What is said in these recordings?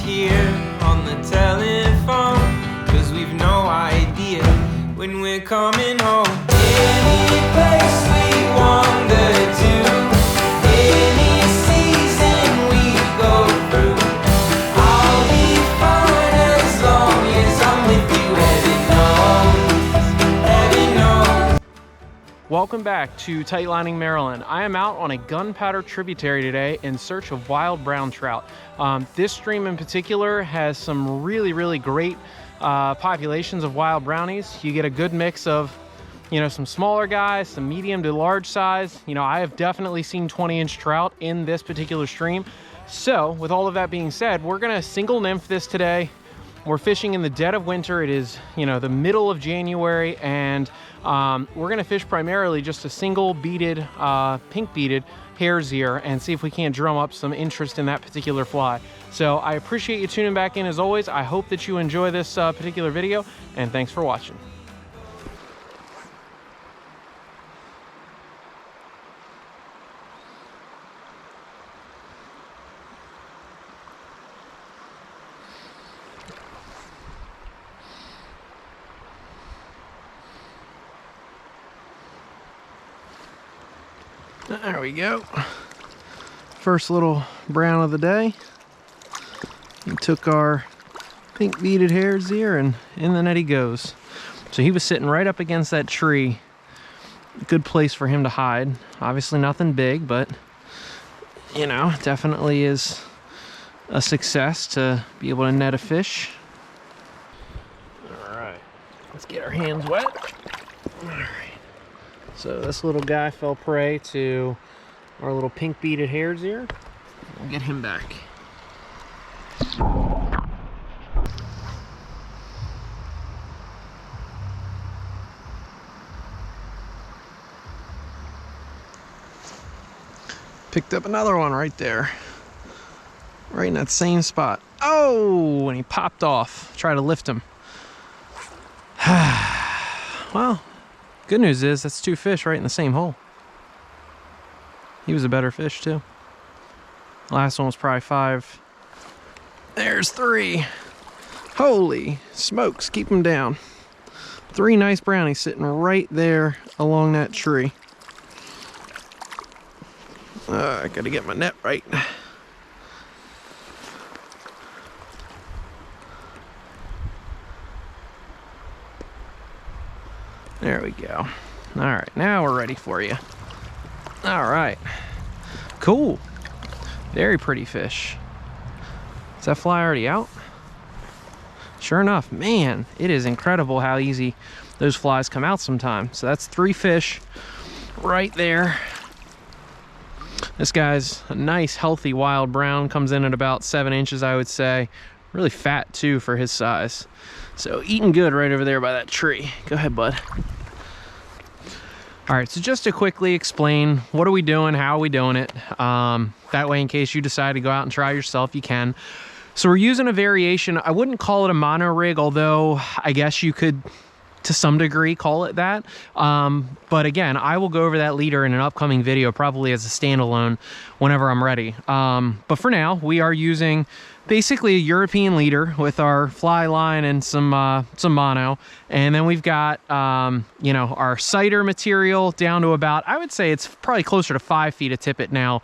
here on the telephone, 'cause we've no idea when we're coming home. Any place we wander to, any season we go through, I'll be fine as long as I'm with you. Heaven knows. Welcome back to Tight Lining, Maryland. I am out on a gunpowder tributary today in search of wild brown trout. This stream in particular has some really great populations of wild brownies. You get a good mix of, you know, some smaller guys, some medium to large size. You know, I have definitely seen 20-inch trout in this particular stream. So with all of that being said, we're gonna single nymph this today. We're fishing in the dead of winter. It is, you know, the middle of January, and we're gonna fish primarily just a single beaded, pink beaded hare's ear and see if we can't drum up some interest in that particular fly. So I appreciate you tuning back in as always. I hope that you enjoy this particular video, and thanks for watching. There we go. First little brown of the day. We took our pink beaded hare's ear and in the net he goes. So he was sitting right up against that tree. Good place for him to hide. Obviously nothing big, but you know, definitely is a success to be able to net a fish. All right, let's get our hands wet. All right. So this little guy fell prey to our little pink beaded hare's ear. We'll get him back. Picked up another one right there. Right in that same spot. Oh, and he popped off. Try to lift him. Well, good news is that's two fish right in the same hole. He was a better fish too. Last one was probably 5. There's 3. Holy smokes, keep them down. 3 nice brownies sitting right there along that tree. I gotta get my net right. There we go. All right, now we're ready for you. All right, cool. Very pretty fish. Is that fly already out? Sure enough, man, it is incredible how easy those flies come out sometimes. So that's 3 fish right there. This guy's a nice, healthy wild brown, comes in at about 7 inches, I would say. Really fat too for his size. So eating good right over there by that tree. Go ahead, bud. All right, so just to quickly explain, what are we doing? How are we doing it? That way, in case you decide to go out and try yourself, you can. So we're using a variation. I wouldn't call it a mono rig, although I guess you could, to some degree, call it that. But again, I will go over that leader in an upcoming video, probably as a standalone whenever I'm ready. But for now, we are using basically a European leader with our fly line and some mono, and then we've got you know, our cider material down to about, I would say it's probably closer to 5 feet of tippet now.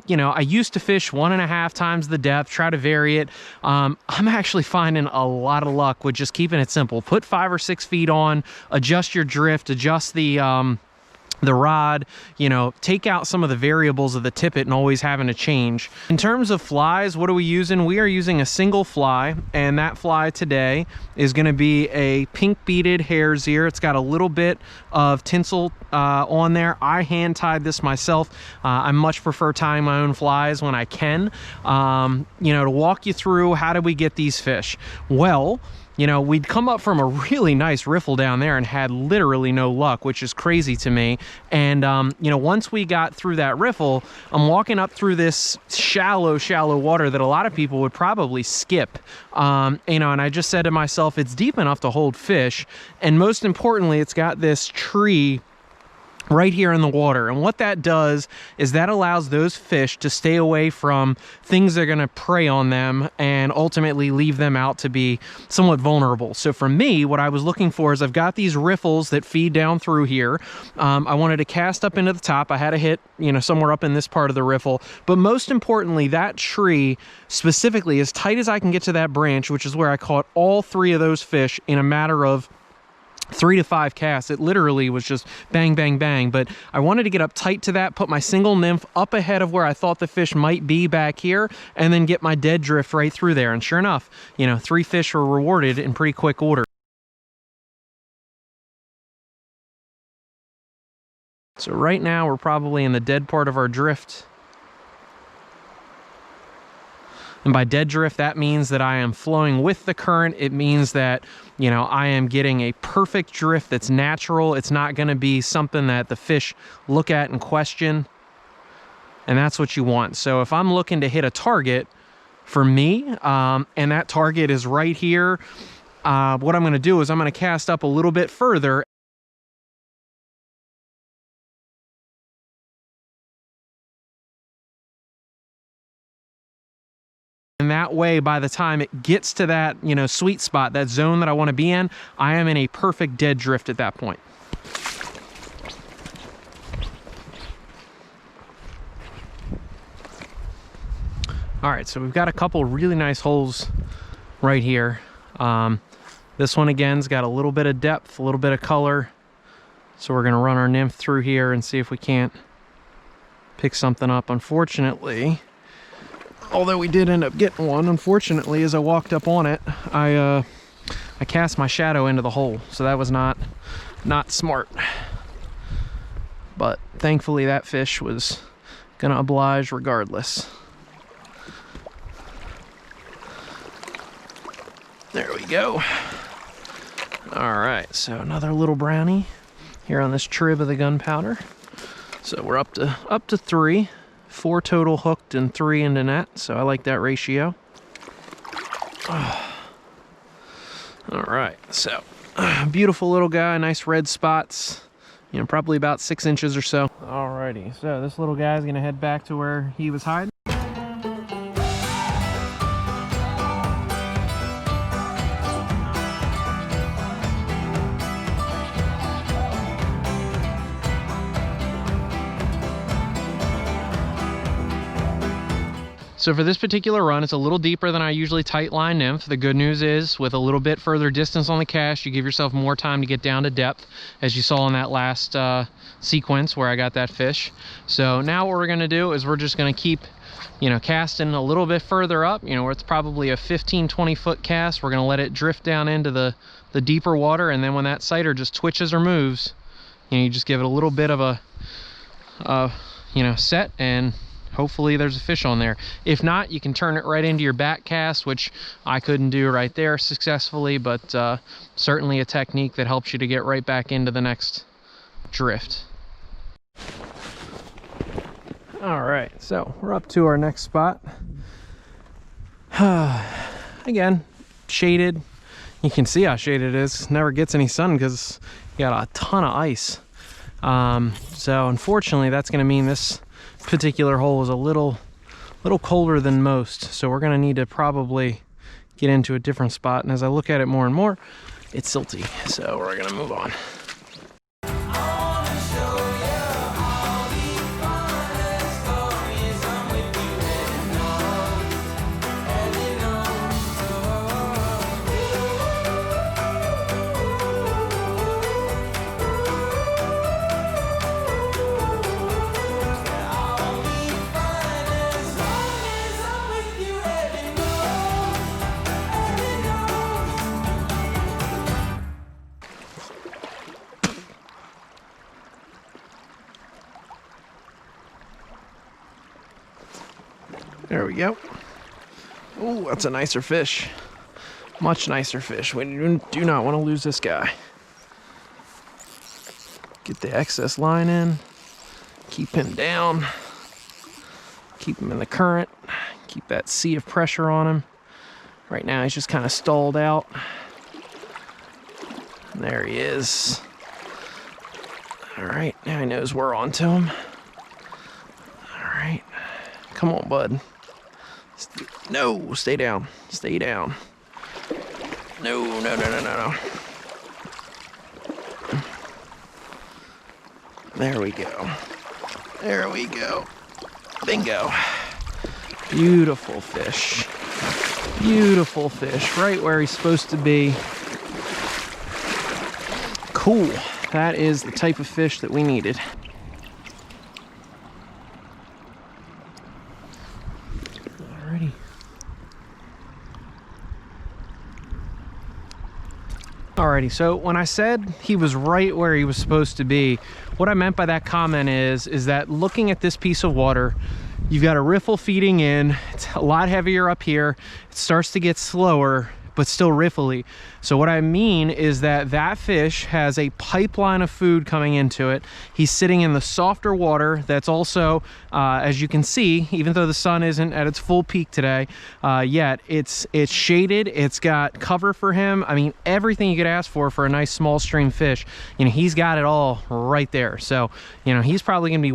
You know, I used to fish 1.5 times the depth, try to vary it. I'm actually finding a lot of luck with just keeping it simple. Put 5 or 6 feet on, adjust your drift, adjust the rod, you know, take out some of the variables of the tippet and always having to change. In terms of flies, what are we using? We are using a single fly, and that fly today is going to be a pink beaded hare's ear. It's got a little bit of tinsel on there. I hand tied this myself. I much prefer tying my own flies when I can. You know, to walk you through, how do we get these fish? Well, you know, we'd come up from a really nice riffle down there and had literally no luck, which is crazy to me. And, you know, once we got through that riffle, I'm walking up through this shallow water that a lot of people would probably skip. You know, and I just said to myself, it's deep enough to hold fish. And most importantly, it's got this tree right here in the water. And what that does is that allows those fish to stay away from things that are going to prey on them and ultimately leave them out to be somewhat vulnerable. So for me, what I was looking for is I've got these riffles that feed down through here. I wanted to cast up into the top. I had to hit, you know, somewhere up in this part of the riffle. But most importantly, that tree specifically, as tight as I can get to that branch, which is where I caught all 3 of those fish in a matter of 3 to 5 casts. It literally was just bang, bang, bang. But I wanted to get up tight to that, put my single nymph up ahead of where I thought the fish might be back here, and then get my dead drift right through there. And sure enough, you know, 3 fish were rewarded in pretty quick order. So right now we're probably in the dead part of our drift. And by dead drift, that means that I am flowing with the current. It means that, you know, I am getting a perfect drift that's natural. It's not going to be something that the fish look at and question. And that's what you want. So if I'm looking to hit a target for me, and that target is right here, what I'm going to do is I'm going to cast up a little bit further. And that way, by the time it gets to that, you know, sweet spot, that zone that I want to be in, I am in a perfect dead drift at that point. All right, so we've got a couple really nice holes right here. This one again's got a little bit of depth, a little bit of color. So we're gonna run our nymph through here and see if we can't pick something up. Unfortunately, although we did end up getting one, unfortunately, as I walked up on it, I cast my shadow into the hole. So that was not smart. But thankfully that fish was gonna oblige regardless. There we go. All right, so another little brownie here on this trib of the gunpowder. So we're up to 3. 4 total hooked and 3 into net, so I like that ratio. Oh. All right, so beautiful little guy, nice red spots, you know, probably about 6 inches or so. Alrighty, so this little guy's gonna head back to where he was hiding. So for this particular run, it's a little deeper than I usually tight line nymph. The good news is, with a little bit further distance on the cast, you give yourself more time to get down to depth, as you saw in that last sequence where I got that fish. So now what we're gonna do is we're just gonna keep, you know, casting a little bit further up, you know, where it's probably a 15-20 foot cast. We're gonna let it drift down into the deeper water, and then when that sighter just twitches or moves, you know, you just give it a little bit of a, you know, set, and hopefully there's a fish on there. If not, you can turn it right into your back cast, which I couldn't do right there successfully, but certainly a technique that helps you to get right back into the next drift. All right, so we're up to our next spot. Again, shaded. You can see how shaded it is. Never gets any sun because you got a ton of ice. So unfortunately, that's gonna mean this particular hole is a little colder than most, so we're gonna need to probably get into a different spot. And as I look at it more and more, it's silty, so we're gonna move on. There we go. Oh, that's a nicer fish. Much nicer fish. We do not want to lose this guy. Get the excess line in. Keep him down. Keep him in the current. Keep that sea of pressure on him. Right now he's just kind of stalled out. And there he is. All right, now he knows we're on to him. All right, come on, bud. No, stay down, stay down. No, no, no, no, no, no. There we go. There we go. Bingo. Beautiful fish. Beautiful fish, right where he's supposed to be. Cool. That is the type of fish that we needed. Alrighty. Alrighty, so when I said he was right where he was supposed to be, what I meant by that comment is that looking at this piece of water, you've got a riffle feeding in. It's a lot heavier up here. It starts to get slower, but still riffly. So what I mean is that that fish has a pipeline of food coming into it. He's sitting in the softer water that's also, as you can see, even though the sun isn't at its full peak today yet, it's shaded, it's got cover for him. I mean, everything you could ask for a nice small stream fish. You know, he's got it all right there. So, you know, he's probably gonna be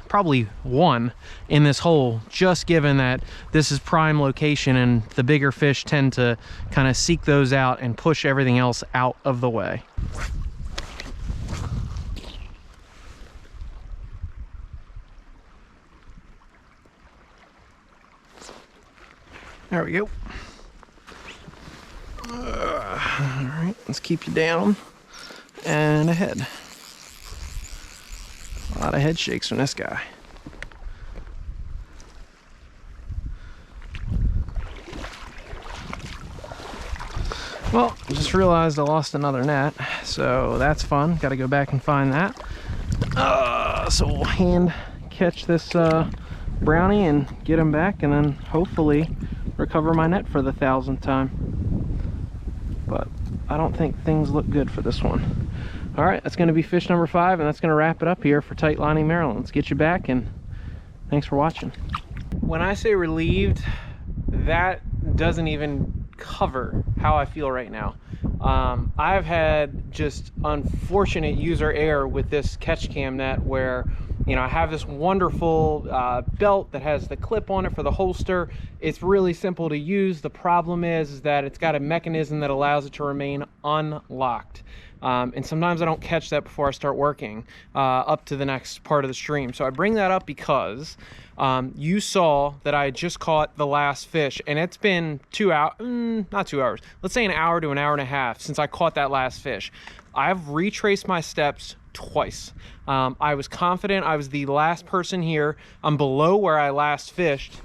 probably one in this hole, just given that this is prime location and the bigger fish tend to kind of seek those out and push everything else out of the way. There we go. All right, let's keep you down and ahead. A lot of head shakes from this guy. Well, just realized I lost another net, so that's fun. Got to go back and find that. So we'll hand catch this brownie and get him back, and then hopefully recover my net for the 1,000th time. But I don't think things look good for this one. All right, that's going to be fish number 5, and that's going to wrap it up here for Tight Lining Maryland. Let's get you back, and thanks for watching. When I say relieved, that doesn't even cover how I feel right now. I've had just unfortunate user error with this catch cam net where, you know, I have this wonderful belt that has the clip on it for the holster. It's really simple to use. The problem is that it's got a mechanism that allows it to remain unlocked. And sometimes I don't catch that before I start working up to the next part of the stream. So I bring that up because you saw that I just caught the last fish, and it's been 2 hours, not 2 hours, let's say an hour to an hour and a half since I caught that last fish. I've retraced my steps twice. I was confident I was the last person here. I'm below where I last fished.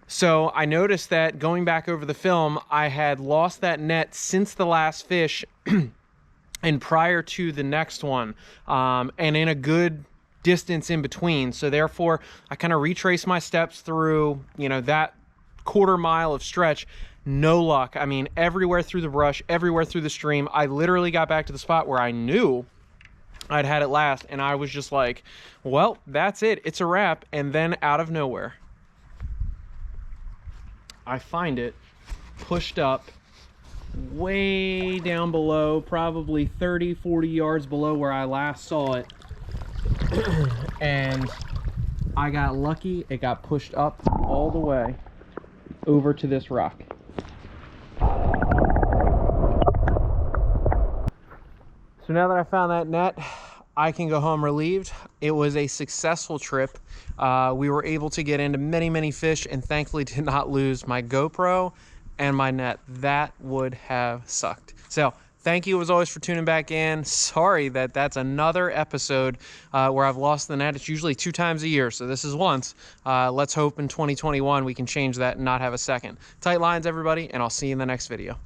So I noticed that going back over the film, I had lost that net since the last fish and prior to the next one, and in a good distance in between. So therefore, I kind of retraced my steps through, you know, that quarter mile of stretch. No luck. I mean, everywhere through the brush, everywhere through the stream. I literally got back to the spot where I knew I'd had it last, and I was just like, well, that's it. It's a wrap. And then out of nowhere, I find it pushed up way down below, probably 30, 40 yards below where I last saw it. And I got lucky. It got pushed up all the way over to this rock. So now that I found that net, I can go home relieved. It was a successful trip. We were able to get into many, many fish, and thankfully did not lose my GoPro and my net. That would have sucked. So thank you as always for tuning back in. Sorry that that's another episode where I've lost the net. It's usually 2 times a year, so this is once. Let's hope in 2021 we can change that and not have a second. Tight lines, everybody, and I'll see you in the next video.